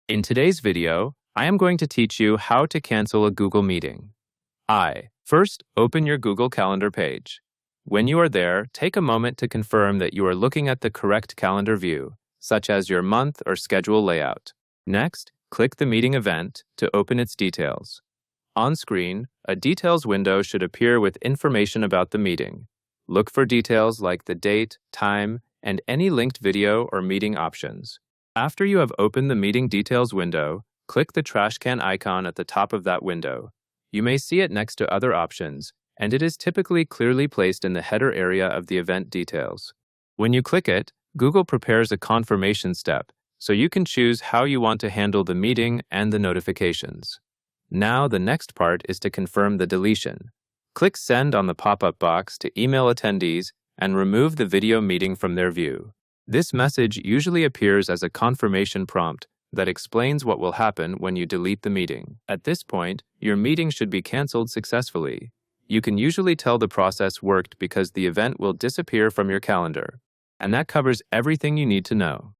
In today's video, I am going to teach you how to cancel a Google meeting. First, open your Google Calendar page. When you are there, take a moment to confirm that you are looking at the correct calendar view, such as your month or schedule layout. Next, click the meeting event to open its details. On screen, a details window should appear with information about the meeting. Look for details like the date, time, and any linked video or meeting options. After you have opened the meeting details window, click the trash can icon at the top of that window. You may see it next to other options, and it is typically clearly placed in the header area of the event details. When you click it, Google prepares a confirmation step, so you can choose how you want to handle the meeting and the notifications. Now, the next part is to confirm the deletion. Click Send on the pop-up box to email attendees and remove the video meeting from their view. This message usually appears as a confirmation prompt that explains what will happen when you delete the meeting. At this point, your meeting should be canceled successfully. You can usually tell the process worked because the event will disappear from your calendar. And that covers everything you need to know.